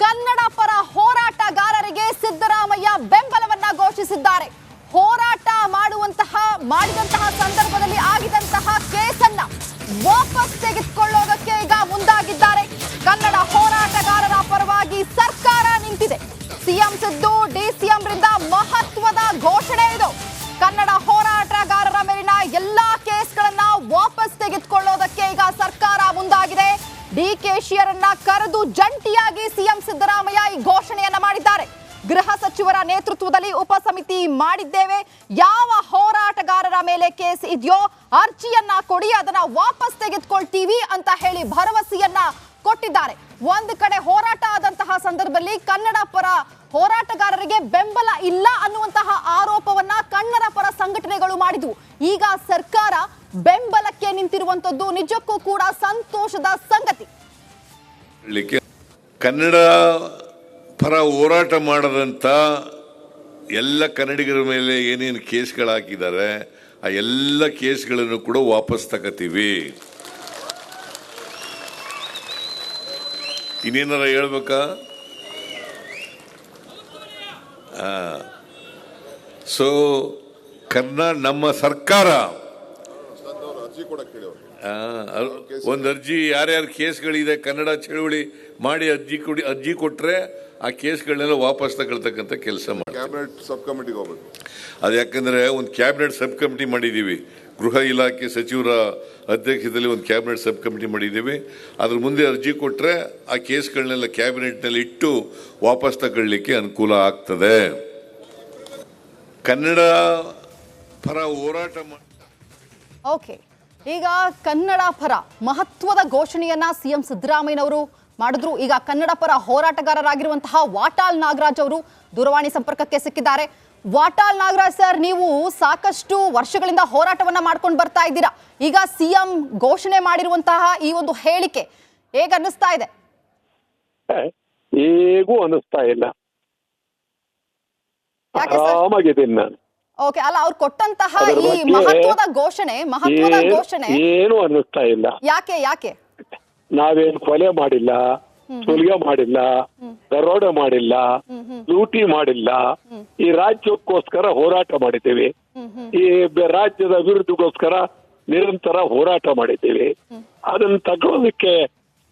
ಕನ್ನಡ ಪರ ಹೋರಾಟಗಾರರಿಗೆ ಸಿದ್ದರಾಮಯ್ಯ ಬೆಂಬಲವನ್ನ ಘೋಷಿಸಿದ್ದಾರೆ. ಹೋರಾಟ ಮಾಡಿದಂತಹ ಸಂದರ್ಭದಲ್ಲಿ ಆಗಿದಂತಹ ಕೇಸನ್ನ ವಾಪಸ್ ತೆಗೆದುಕೊಳ್ಳೋದಕ್ಕೆ ಈಗ ಮುಂದಾಗಿದ್ದಾರೆ. ಕನ್ನಡ ಹೋರಾಟಗಾರರ ಪರವಾಗಿ ಸರ್ಕಾರ ನಿಂತಿದೆ. ಸಿಎಂ ಸಿದ್ದು ಡಿಸಿಎಂ ರಿಂದ ಮಹತ್ವದ ಘೋಷಣೆ ಇದು. ಕನ್ನಡ ಹೋರಾಟಗಾರರ ಮೇಲಿನ ಎಲ್ಲಾ ಕೇಸ್ಗಳನ್ನ ವಾಪಸ್ ತೆಗೆದುಕೊಳ್ಳೋದಕ್ಕೆ ಈಗ ಸರ್ಕಾರ ಮುಂದಾಗಿದೆ. ಡಿಕೆಶಿಯರನ್ನ ಕರೆದು ಜಂಟಿಯಾಗಿ ಸಿಎಂ ಸಿದ್ದರಾಮಯ್ಯ ಈ ಘೋಷಣೆಯನ್ನ ಮಾಡಿದ್ದಾರೆ. ಗೃಹ ಸಚಿವರ ನೇತೃತ್ವದಲ್ಲಿ ಉಪ ಸಮಿತಿ ಮಾಡಿದ್ದೇವೆ. ಯಾವ ಹೋರಾಟಗಾರರ ಮೇಲೆ ಕೇಸ್ ಇದೆಯೋ ಅರ್ಜಿಯನ್ನ ಕೊಡಿ, ಅದನ್ನ ವಾಪಸ್ ತೆಗೆದುಕೊಳ್ತೀವಿ ಅಂತ ಹೇಳಿ ಭರವಸೆಯನ್ನ ಕೊಟ್ಟಿದ್ದಾರೆ. ಒಂದು ಕಡೆ ಹೋರಾಟ ಆದಂತಹ ಸಂದರ್ಭದಲ್ಲಿ ಕನ್ನಡ ಪರ ಹೋರಾಟಗಾರರಿಗೆ ಬೆಂಬಲ ಇಲ್ಲ ಅನ್ನುವಂತಹ ಆರೋಪವನ್ನ ಕನ್ನಡ ಪರ ಸಂಘಟನೆಗಳು ಮಾಡಿದ್ವು. ಈಗ ಸರ್ಕಾರ ಬೆಂಬಲಕ್ಕೆ ನಿಂತಿರುವಂತದ್ದು ನಿಜಕ್ಕೂ ಕೂಡ ಸಂತೋಷದ ಸಂಗತಿ. ಕನ್ನಡ ಪರ ಹೋರಾಟ ಮಾಡದಂತ ಎಲ್ಲ ಕನ್ನಡಿಗರ ಮೇಲೆ ಏನೇನು ಕೇಸ್ಗಳು ಹಾಕಿದ್ದಾರೆ ಆ ಎಲ್ಲ ಕೇಸ್ಗಳನ್ನು ಕೂಡ ವಾಪಸ್ ತಗೋತೀವಿ. ಇನ್ನೇನಾರ ಹೇಳ್ಬೇಕಾ? ಸೊ ನಮ್ಮ ಸರ್ಕಾರ ಒಂದು ಅರ್ಜಿ ಯಾರ್ಯಾರು ಕೇಸ್ಗಳಿದೆ ಕನ್ನಡ ಚಳವಳಿ ಮಾಡಿ ಅರ್ಜಿ ಕೊಟ್ರೆ ಆ ಕೇಸ್ಗಳನ್ನೆಲ್ಲ ವಾಪಸ್ ತಗೊಳ್ತಕ್ಕಂಥ ಕೆಲಸ ಮಾಡಿ ಕ್ಯಾಬಿನೆಟ್ ಸಬ್ ಕಮಿಟಿಗೆ ಹೋಗ್ಬೇಕು. ಅದು ಯಾಕಂದ್ರೆ ಒಂದು ಕ್ಯಾಬಿನೆಟ್ ಸಬ್ ಕಮಿಟಿ ಮಾಡಿದ್ದೀವಿ. ಗೃಹ ಇಲಾಖೆ ಸಚಿವರ ಅಧ್ಯಕ್ಷತೆಯಲ್ಲಿ ಒಂದು ಕ್ಯಾಬಿನೆಟ್ ಸಬ್ ಕಮಿಟಿ ಮಾಡಿದ್ದೀವಿ. ಅದ್ರ ಮುಂದೆ ಅರ್ಜಿ ಕೊಟ್ಟರೆ ಆ ಕೇಸ್ಗಳನ್ನೆಲ್ಲ ಕ್ಯಾಬಿನೆಟ್ನಲ್ಲಿ ಇಟ್ಟು ವಾಪಸ್ ತಗೊಳ್ಳಿಕ್ಕೆ ಅನುಕೂಲ ಆಗ್ತದೆ. ಕನ್ನಡ ಪರ ಹೋರಾಟ ಓಕೆ, ಈಗ ಕನ್ನಡ ಪರ ಮಹತ್ವದ ಘೋಷಣೆಯನ್ನ ಸಿಎಂ ಸಿದ್ದರಾಮಯ್ಯನವರು ಮಾಡಿದ್ರು. ಈಗ ಕನ್ನಡ ಪರ ಹೋರಾಟಗಾರರಾಗಿರುವಂತಹ ವಾಟಾಳ್ ನಾಗರಾಜ್ ಅವರು ದೂರವಾಣಿ ಸಂಪರ್ಕಕ್ಕೆ ಸಿಕ್ಕಿದ್ದಾರೆ. ವಾಟಾಳ್ ನಾಗರಾಜ್ ಸರ್, ನೀವು ಸಾಕಷ್ಟು ವರ್ಷಗಳಿಂದ ಹೋರಾಟವನ್ನ ಮಾಡ್ಕೊಂಡು ಬರ್ತಾ ಇದ್ದೀರಾ. ಈಗ ಸಿಎಂ ಘೋಷಣೆ ಮಾಡಿರುವಂತಹ ಈ ಒಂದು ಹೇಳಿಕೆ ಹೇಗೆ ಅನ್ನಿಸ್ತಾ ಇದೆ? ಹೇಗೂ ಅನ್ನಿಸ್ತಾ ಇಲ್ಲ, ಆರಾಮಾಗಿದ್ದೀನಿ ನಾನು. ಓಕೆ, ಅಲ್ಲ ಅವ್ರು ಕೊಟ್ಟಂತಹ ಈ ಮಹತ್ವದ ಘೋಷಣೆ ಏನು ಅನ್ನಿಸ್ತಾ ಇಲ್ಲ. ಯಾಕೆ ನಾವೇನು ಕೊಲೆ ಮಾಡಿಲ್ಲ, ಸುಲಿಗೆ ಮಾಡಿಲ್ಲ, ದರೋಡೆ ಮಾಡಿಲ್ಲ, ಲೂಟಿ ಮಾಡಿಲ್ಲ. ಈ ರಾಜ್ಯಕ್ಕೋಸ್ಕರ ಹೋರಾಟ ಮಾಡಿದ್ದೇವೆ. ಈ ರಾಜ್ಯದ ಅಭಿವೃದ್ಧಿಗೋಸ್ಕರ ನಿರಂತರ ಹೋರಾಟ ಮಾಡಿದ್ದೇವೆ. ಅದನ್ನ ತಗೊಳ್ಳೋದಕ್ಕೆ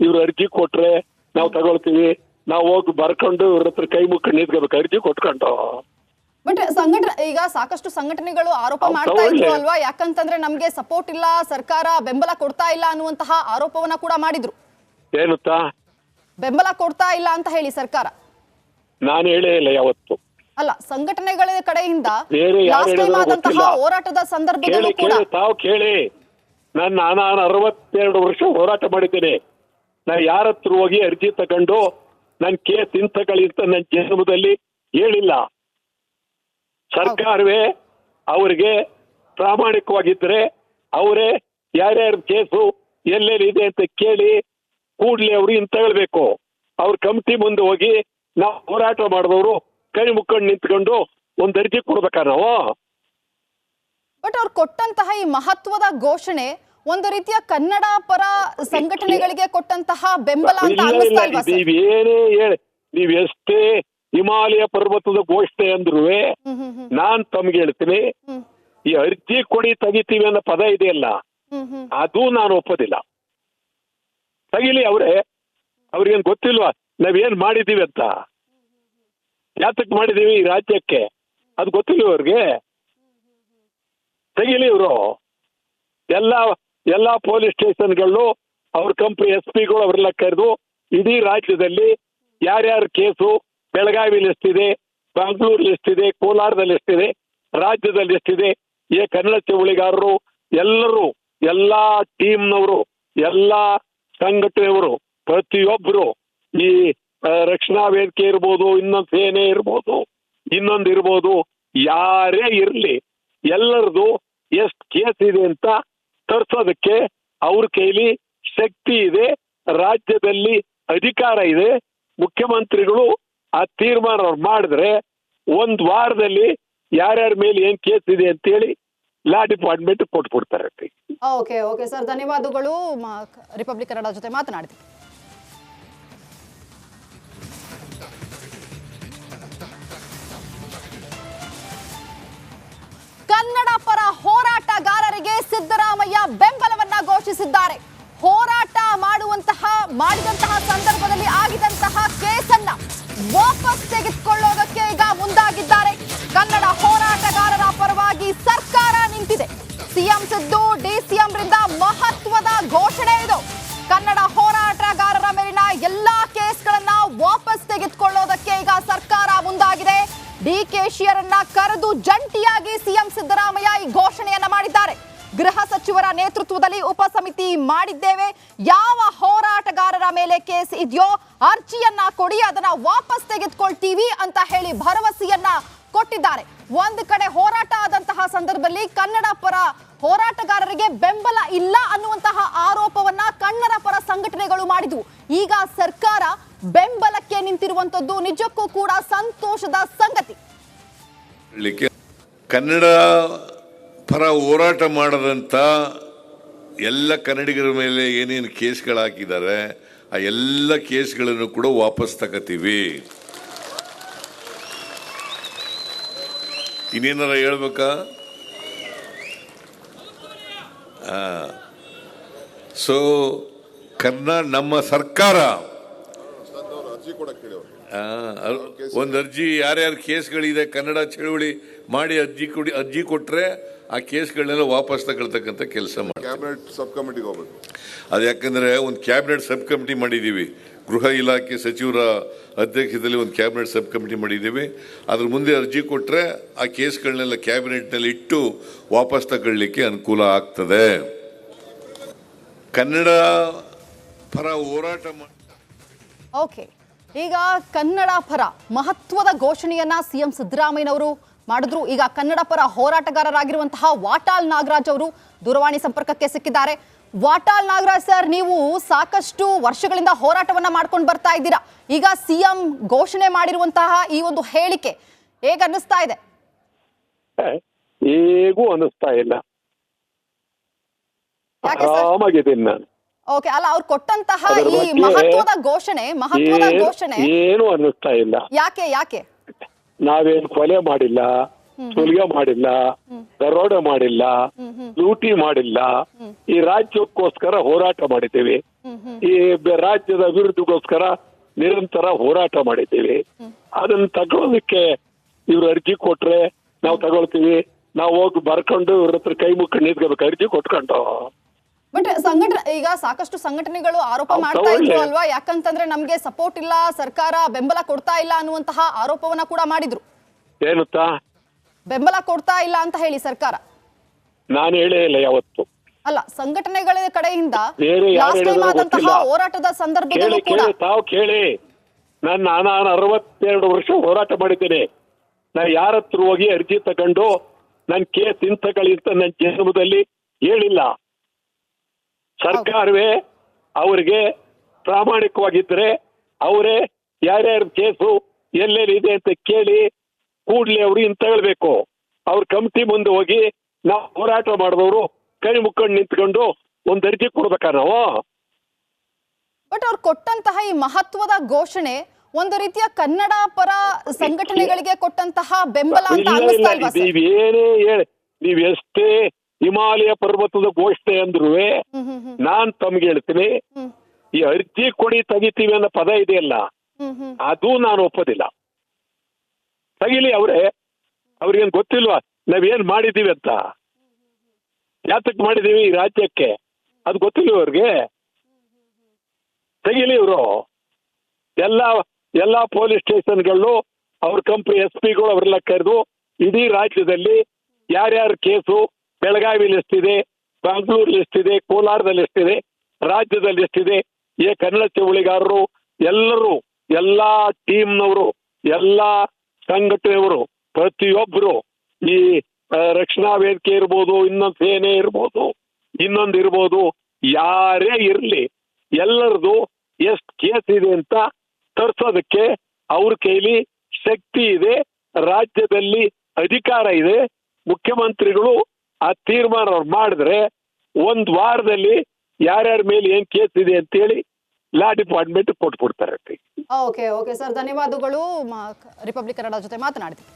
ಇವ್ರು ಅರ್ಜಿ ಕೊಟ್ರೆ ನಾವು ತಗೊಳ್ತೀವಿ. ನಾವು ಹೋಗಿ ಬರ್ಕೊಂಡು ಇವ್ರ ಹತ್ರ ಕೈ ಮುಕ್ಕೊಂಡು ನಿಂತ್ಕೋಬೇಕು ಅರ್ಜಿ ಕೊಟ್ಕೊಂಡು. ಬಟ್ ಈಗ ಸಾಕಷ್ಟು ಸಂಘಟನೆಗಳು ಆರೋಪ ಮಾಡ್ತಾ ಇದ್ರು ಅಲ್ವಾ, ಯಾಕಂತಂದ್ರೆ ನಮ್ಗೆ ಸಪೋರ್ಟ್ ಇಲ್ಲ, ಸರ್ಕಾರ ಬೆಂಬಲ ಕೊಡ್ತಾ ಇಲ್ಲ ಅನ್ನುವಂತಹ ಆರೋಪವನ್ನ ಕೂಡ ಮಾಡಿದ್ರು. ಏನುತ್ತಾ ಬೆಂಬಲ ಕೊಡ್ತಾ ಇಲ್ಲ ಅಂತ ಹೇಳಿ ಸರ್ಕಾರ? ನಾನು ಹೇಳೇ ಇಲ್ಲ ಯಾವತ್ತು. ಅಲ್ಲ, ಸಂಘಟನೆಗಳ ಕಡೆಯಿಂದ ಹೋರಾಟದ ಸಂದರ್ಭದಲ್ಲೂ ಕೂಡ ತಾವು ಕೇಳಿ. ನಾನು 62 ವರ್ಷ ಹೋರಾಟ ಮಾಡಿದ್ದೇನೆ. ನಾ ಯಾರ ಹತ್ರ ಹೋಗಿ ಅರ್ಜಿ ತಗೊಂಡು ನನ್ ಕೇಸ್ ಇಂತಕಳಿ ಅಂತ ನನ್ನ ಜನ್ಮದಲ್ಲಿ ಹೇಳಿಲ್ಲ. ಸರ್ಕಾರವೇ ಅವರಿಗೆ ಪ್ರಾಮಾಣಿಕವಾಗಿದ್ರೆ ಅವರೇ ಯಾರ್ಯಾರ ಕೇಸು ಎಲ್ಲೆಲ್ಲಿದೆ ಅಂತ ಕೇಳಿ ಕೂಡ್ಲೆ ಅವರು ತಗೊಳ್ಬೇಕು. ಅವ್ರ ಕಮಿಟಿ ಮುಂದೆ ಹೋಗಿ ನಾವು ಹೋರಾಟ ಮಾಡಿದವರು ಕೈ ಮುಕ್ಕೊಂಡು ನಿಂತ್ಕೊಂಡು ಒಂದು ಅರ್ಜಿ ಕೊಡ್ಬೇಕಾ ನಾವು? ಬಟ್ ಅವ್ರು ಕೊಟ್ಟಂತಹ ಈ ಮಹತ್ವದ ಘೋಷಣೆ ಒಂದು ರೀತಿಯ ಕನ್ನಡ ಪರ ಸಂಘಟನೆಗಳಿಗೆ ಕೊಟ್ಟಂತಹ ಬೆಂಬಲ ಅಂತ ಅನ್ನಿಸ್ತಾ ಇಲ್ವಾ? ನೀವೇನೇ ಹೇಳಿ, ನೀವೆಷ್ಟೇ ಹಿಮಾಲಯ ಪರ್ವತದ ಘೋಷಣೆ ಅಂದ್ರೂ ನಾನ್ ತಮ್ಗೆ ಹೇಳ್ತೀನಿ, ಈ ಅರ್ಜಿ ಕೊಡಿ ತೆಗಿತೀವಿ ಅನ್ನೋ ಪದ ಇದೆಯಲ್ಲ, ಅದು ನಾನು ಒಪ್ಪೋದಿಲ್ಲ. ತೆಗಿಲಿ ಅವ್ರಿಗೇನ್ ಗೊತ್ತಿಲ್ವಾ ನಾವೇನ್ ಮಾಡಿದೀವಿ ಅಂತ? ಯಾತಕ್ ಮಾಡಿದೀವಿ ಈ ರಾಜ್ಯಕ್ಕೆ ಅದು ಗೊತ್ತಿಲ್ಲ ಅವ್ರಿಗೆ. ತೆಗಿಲಿ ಇವರು. ಎಲ್ಲಾ ಪೊಲೀಸ್ ಸ್ಟೇಷನ್ಗಳು ಅವ್ರ ಕಂಪ್ನಿ SP ಗಳು ಅವರೆಲ್ಲ ಕರೆದು ಇಡೀ ರಾಜ್ಯದಲ್ಲಿ ಯಾರ್ಯಾರ ಕೇಸು ಬೆಳಗಾವಿಲಿ ಎಷ್ಟಿದೆ, ಬೆಂಗಳೂರಲ್ಲಿ ಎಷ್ಟಿದೆ, ಕೋಲಾರದಲ್ಲಿ ಎಷ್ಟಿದೆ, ರಾಜ್ಯದಲ್ಲಿ ಎಷ್ಟಿದೆ, ಈ ಕನ್ನಡ ಚಳವಳಿಗಾರರು ಎಲ್ಲರೂ, ಎಲ್ಲಾ ಟೀಮ್ನವರು, ಎಲ್ಲಾ ಸಂಘಟನೆಯವರು, ಪ್ರತಿಯೊಬ್ಬರು, ಈ ರಕ್ಷಣಾ ವೇದಿಕೆ ಇರ್ಬೋದು, ಇನ್ನೊಂದು ಸೇನೆ ಇರ್ಬೋದು, ಇನ್ನೊಂದಿರ್ಬೋದು, ಯಾರೇ ಇರ್ಲಿ ಎಲ್ಲರದು ಎಷ್ಟು ಕೇಸ್ ಇದೆ ಅಂತ ತರ್ಸೋದಕ್ಕೆ ಅವ್ರ ಕೈಲಿ ಶಕ್ತಿ ಇದೆ, ರಾಜ್ಯದಲ್ಲಿ ಅಧಿಕಾರ ಇದೆ. ಮುಖ್ಯಮಂತ್ರಿಗಳು ಆ ತೀರ್ಮಾನ ಮಾಡಿದ್ರೆ 1 ವಾರದಲ್ಲಿ ಯಾರ್ಯಾರ ಮೇಲೆ ಏನ್ ಕೇಸ್ ಇದೆ ಅಂತೇಳಿ ಲಾ ಡಿಪಾರ್ಟ್ಮೆಂಟ್ ಕೊಟ್ಬಿಡ್ತಾರೆ. ಓಕೆ ಸರ್, ಧನ್ಯವಾದಗಳು. ರಿಪಬ್ಲಿಕ್ ಕನ್ನಡ ಜೊತೆ ಮಾತನಾಡಿದ್ವಿ. ಸಿದ್ದರಾಮಯ್ಯ ಬೆಂಬಲವನ್ನ ಘೋಷಿಸಿದ್ದಾರೆ. ಹೋರಾಟ ಮಾಡಿದಂತಹ ಸಂದರ್ಭದಲ್ಲಿ ಆಗಿದಂತಹ ಕೇಸನ್ನ ವಾಪಸ್ ತೆಗೆದುಕೊಳ್ಳೋದಕ್ಕೆ ಈಗ ಮುಂದಾಗಿದ್ದಾರೆ. ಕನ್ನಡ ಹೋರಾಟಗಾರರ ಪರವಾಗಿ ಸರ್ಕಾರ ನಿಂತಿದೆ. ಸಿಎಂ ಸಿದ್ದು ಡಿಸಿಎಂ ರಿಂದ ಮಹತ್ವದ ಘೋಷಣೆ ಇದು. ಕನ್ನಡ ಹೋರಾಟಗಾರರ ಮೇಲಿನ ಎಲ್ಲಾ ಕೇಸ್ಗಳನ್ನ ವಾಪಸ್ ತೆಗೆದುಕೊಳ್ಳೋದಕ್ಕೆ ಈಗ ಸರ್ಕಾರ ಮುಂದಾಗಿದೆ. ಡಿಕೆಶಿಯರನ್ನ ಕರೆದು ಜಂಟಿಯಾಗಿ ಸಿಎಂ ಸಿದ್ದರಾಮಯ್ಯ ಈ ಘೋಷಣೆಯನ್ನ ಮಾಡಿದ್ದಾರೆ. ಗೃಹ ಸಚಿವರ ನೇತೃತ್ವದಲ್ಲಿ ಉಪಸಮಿತಿ ಮಾಡಿದ್ದೇವೆ. ಯಾವ ಹೋರಾಟಗಾರರ ಮೇಲೆ ಕೇಸ್ ಇದೆಯೋ ಅರ್ಜಿಯನ್ನ ಕೊಡಿ, ಅದನ್ನ ವಾಪಸ್ ತೆಗೆದುಕೊಳ್ತೀವಿ ಅಂತ ಹೇಳಿ ಭರವಸೆಯನ್ನ ಕೊಟ್ಟಿದ್ದಾರೆ. ಒಂದು ಕಡೆ ಹೋರಾಟ ಆದಂತಹ ಸಂದರ್ಭದಲ್ಲಿ ಕನ್ನಡ ಪರ ಹೋರಾಟಗಾರರಿಗೆ ಬೆಂಬಲ ಇಲ್ಲ ಅನ್ನುವಂತಹ ಆರೋಪವನ್ನ ಕನ್ನಡ ಪರ ಸಂಘಟನೆಗಳು ಮಾಡಿದ್ವು. ಈಗ ಸರ್ಕಾರ ಬೆಂಬಲಕ್ಕೆ ನಿಂತಿರುವಂತದ್ದು ನಿಜಕ್ಕೂ ಕೂಡ ಸಂತೋಷದ ಸಂಗತಿ. ಕನ್ನಡ ಪರ ಹೋರಾಟ ಮಾಡದಂತ ಎಲ್ಲ ಕನ್ನಡಿಗರ ಮೇಲೆ ಏನೇನು ಕೇಸ್ಗಳು ಹಾಕಿದ್ದಾರೆ ಆ ಎಲ್ಲ ಕೇಸ್ಗಳನ್ನು ಕೂಡ ವಾಪಸ್ ತಗೋತೀವಿ. ಇನ್ನೇನಾರ ಹೇಳ್ಬೇಕಾ? ಸೊ ನಮ್ಮ ಸರ್ಕಾರ ಒಂದು ಅರ್ಜಿ ಯಾರ್ಯಾರು ಕೇಸ್ಗಳಿದೆ ಕನ್ನಡ ಚಳುವಳಿ ಮಾಡಿ ಅರ್ಜಿ ಕೊಟ್ರೆ ಆ ಕೇಸ್ಗಳನ್ನೆಲ್ಲ ವಾಪಸ್ ತಗೊಳ್ತಕ್ಕಂಥ ಕೆಲಸ ಮಾಡಿ ಕ್ಯಾಬಿನೆಟ್ ಸಬ್ ಕಮಿಟಿಗೆ ಹೋಗ್ಬೇಕು. ಅದು ಯಾಕಂದ್ರೆ ಒಂದು ಕ್ಯಾಬಿನೆಟ್ ಸಬ್ ಕಮಿಟಿ ಮಾಡಿದ್ದೀವಿ. ಗೃಹ ಇಲಾಖೆ ಸಚಿವರ ಅಧ್ಯಕ್ಷತೆಯಲ್ಲಿ ಒಂದು ಕ್ಯಾಬಿನೆಟ್ ಸಬ್ ಕಮಿಟಿ ಮಾಡಿದ್ದೀವಿ. ಅದ್ರ ಮುಂದೆ ಅರ್ಜಿ ಕೊಟ್ರೆ ಆ ಕೇಸ್ಗಳನ್ನೆಲ್ಲ ಕ್ಯಾಬಿನೆಟ್ನಲ್ಲಿ ಇಟ್ಟು ವಾಪಸ್ ತಗೊಳ್ಳಿಕ್ಕೆ ಅನುಕೂಲ ಆಗ್ತದೆ. ಕನ್ನಡ ಪರ ಹೋರಾಟ ಓಕೆ, ಈಗ ಕನ್ನಡ ಪರ ಮಹತ್ವದ ಘೋಷಣೆಯನ್ನ ಸಿಎಂ ಸಿದ್ದರಾಮಯ್ಯನವರು ಮಾಡಿದ್ರು. ಈಗ ಕನ್ನಡ ಪರ ಹೋರಾಟಗಾರರಾಗಿರುವಂತಹ ವಾಟಾಳ್ ನಾಗರಾಜ್ ಅವರು ದೂರವಾಣಿ ಸಂಪರ್ಕಕ್ಕೆ ಸಿಕ್ಕಿದ್ದಾರೆ. ವಾಟಾಳ್ ನಾಗರಾಜ್ ಸರ್, ನೀವು ಸಾಕಷ್ಟು ವರ್ಷಗಳಿಂದ ಹೋರಾಟವನ್ನ ಮಾಡ್ಕೊಂಡು ಬರ್ತಾ ಇದ್ದೀರಾ. ಈಗ ಸಿಎಂ ಘೋಷಣೆ ಮಾಡಿರುವಂತಹ ಈ ಒಂದು ಹೇಳಿಕೆ ಹೇಗೆ ಅನ್ನಿಸ್ತಾ ಇದೆ? ಹೇಗೂ ಅನ್ನಿಸ್ತಾ ಇಲ್ಲ, ಆರಾಮಾಗಿದ್ದೀನಿ ನಾನು. ಓಕೆ, ಅಲ್ಲ ಅವ್ರು ಕೊಟ್ಟಂತಹ ಈ ಮಹತ್ವದ ಘೋಷಣೆ ಏನು ಅನ್ನಿಸ್ತಾ ಇಲ್ಲ. ಯಾಕೆ ನಾವೇನು ಕೊಲೆ ಮಾಡಿಲ್ಲ, ಸುಲಿಗೆ ಮಾಡಿಲ್ಲ, ದರೋಡೆ ಮಾಡಿಲ್ಲ, ಲೂಟಿ ಮಾಡಿಲ್ಲ. ಈ ರಾಜ್ಯಕ್ಕೋಸ್ಕರ ಹೋರಾಟ ಮಾಡಿದ್ದೀವಿ. ಈ ರಾಜ್ಯದ ವಿರುದ್ಧಗೋಸ್ಕರ ನಿರಂತರ ಹೋರಾಟ ಮಾಡಿದ್ದೀವಿ. ಅದನ್ನ ತಗೊಳ್ಳೋದಕ್ಕೆ ಇವ್ರು ಅರ್ಜಿ ಕೊಟ್ರೆ ನಾವು ತಗೊಳ್ತೀವಿ. ನಾವು ಹೋಗಿ ಬರ್ಕೊಂಡು ಇವ್ರ ಹತ್ರ ಕೈ ಮುಕ್ಕೊಂಡು ನಿಂತ್ಕೋಬೇಕು ಅರ್ಜಿ ಕೊಟ್ಕೊಂಡು. ಬಟ್ ಈಗ ಸಾಕಷ್ಟು ಸಂಘಟನೆಗಳು ಆರೋಪ ಮಾಡ್ತಾ ಇದ್ರು ಅಲ್ವಾ, ಯಾಕಂತಂದ್ರೆ ನಮ್ಗೆ ಸಪೋರ್ಟ್ ಇಲ್ಲ, ಸರ್ಕಾರ ಬೆಂಬಲ ಕೊಡ್ತಾ ಇಲ್ಲ ಅನ್ನುವಂತಹ ಆರೋಪವನ್ನ ಕೂಡ ಮಾಡಿದ್ರು. ಏನಂತ ಬೆಂಬಲ ಕೊಡ್ತಾ ಇಲ್ಲ ಅಂತ ಹೇಳಿ ಸರ್ಕಾರ? ನಾನು ಹೇಳೇ ಇಲ್ಲ ಯಾವತ್ತು. ಅಲ್ಲ, ಸಂಘಟನೆಗಳ ಕಡೆಯಿಂದ ಹೋರಾಟದ ಸಂದರ್ಭದಲ್ಲೂ ಕೂಡ ತಾವು ಕೇಳಿ. ನಾನು 62 ವರ್ಷ ಹೋರಾಟ ಮಾಡಿದ್ದೇನೆ. ನಾನು ಯಾರ ಹತ್ರ ಹೋಗಿ ಅರ್ಜಿ ತಗೊಂಡು ನನ್ ಕೇಸ್ ಇಂತಕಳಿ ಅಂತ ನನ್ನ ಜನ್ಮದಲ್ಲಿ ಹೇಳಿಲ್ಲ. ಸರ್ಕಾರವೇ ಅವರಿಗೆ ಪ್ರಾಮಾಣಿಕವಾಗಿದ್ರೆ ಅವರೇ ಯಾರ್ಯಾರ ಕೇಸು ಎಲ್ಲೆಲ್ಲಿದೆ ಅಂತ ಕೇಳಿ ಕೂಡ್ಲೆ ಅವ್ರು ಇಂತ ಹೇಳ್ಬೇಕು. ಅವ್ರ ಕಮಿಟಿ ಮುಂದೆ ಹೋಗಿ ನಾವು ಹೋರಾಟ ಮಾಡಿದವರು ಕೈ ಮುಕ್ಕೊಂಡು ನಿಂತ್ಕೊಂಡು ಒಂದ್ ಅರ್ಜಿ ಕೊಡ್ಬೇಕಾ ನಾವು? ಬಟ್ ಅವ್ರು ಕೊಟ್ಟಂತಹ ಈ ಮಹತ್ವದ ಘೋಷಣೆ ಒಂದು ರೀತಿಯ ಕನ್ನಡ ಪರ ಸಂಘಟನೆಗಳಿಗೆ ಕೊಟ್ಟಂತಹ ಬೆಂಬಲ ಅಂತ ಅನ್ನಿಸ್ತಾ ಇಲ್ವಾ? ನೀವೇನೇ ಹೇಳಿ, ನೀವ್ ಎಷ್ಟೇ ಹಿಮಾಲಯ ಪರ್ವತದ ಘೋಷಣೆ ಅಂದ್ರೂ ನಾನ್ ತಮ್ಗೆ ಹೇಳ್ತೀನಿ, ಈ ಅರ್ಜಿ ಕೊಡಿ ತೆಗಿತೀವಿ ಅನ್ನೋ ಪದ ಇದೆಯಲ್ಲ, ಅದು ನಾನು ಒಪ್ಪೋದಿಲ್ಲ. ತೆಗಿಲಿ ಅವ್ರಿಗೇನ್ ಗೊತ್ತಿಲ್ವಾ ನಾವೇನ್ ಮಾಡಿದೀವಿ ಅಂತ? ಯಾತಕ್ ಮಾಡಿದೀವಿ ಈ ರಾಜ್ಯಕ್ಕೆ ಅದು ಗೊತ್ತಿಲ್ಲ ಅವ್ರಿಗೆ. ತೆಗಿಲಿ ಇವರು. ಎಲ್ಲಾ ಪೊಲೀಸ್ ಸ್ಟೇಷನ್ಗಳು ಅವ್ರ ಕಂಪ್ನಿ SP ಗಳು ಅವರೆಲ್ಲ ಕರೆದು ಇಡೀ ರಾಜ್ಯದಲ್ಲಿ ಯಾರ್ಯಾರ ಕೇಸು ಬೆಳಗಾವಿಲಿ ಎಷ್ಟಿದೆ, ಬೆಂಗಳೂರಲ್ಲಿ ಎಷ್ಟಿದೆ, ಕೋಲಾರದಲ್ಲಿ ಎಷ್ಟಿದೆ, ರಾಜ್ಯದಲ್ಲಿ ಎಷ್ಟಿದೆ, ಕನ್ನಡ ಚಳುವಳಿಗಾರರು ಎಲ್ಲರೂ, ಎಲ್ಲಾ ಟೀಮ್ನವರು, ಎಲ್ಲಾ ಸಂಘಟನೆಯವರು, ಪ್ರತಿಯೊಬ್ಬರು, ಈ ರಕ್ಷಣಾ ವೇದಿಕೆ ಇರ್ಬೋದು, ಇನ್ನೊಂದು ಸೇನೆ ಇರ್ಬೋದು, ಇನ್ನೊಂದು ಇರ್ಬೋದು, ಯಾರೇ ಇರ್ಲಿ ಎಲ್ಲರದು ಎಷ್ಟು ಕೇಸ್ ಇದೆ ಅಂತ ತರ್ಸೋದಕ್ಕೆ ಅವ್ರ ಕೈಲಿ ಶಕ್ತಿ ಇದೆ, ರಾಜ್ಯದಲ್ಲಿ ಅಧಿಕಾರ ಇದೆ. ಮುಖ್ಯಮಂತ್ರಿಗಳು ಆ ತೀರ್ಮಾನ ಮಾಡಿದ್ರೆ 1 ವಾರದಲ್ಲಿ ಯಾರ್ಯಾರ ಮೇಲೆ ಏನ್ ಕೇಸ್ ಇದೆ ಅಂತೇಳಿ ಲಾ ಡಿಪಾರ್ಟ್ಮೆಂಟ್ ಕೊಟ್ಬಿಡ್ತಾರೆ. ಓಕೆ ಸರ್, ಧನ್ಯವಾದಗಳು ರಿಪಬ್ಲಿಕ್ ಕನ್ನಡ ಜೊತೆ ಮಾತನಾಡ್ತೀವಿ.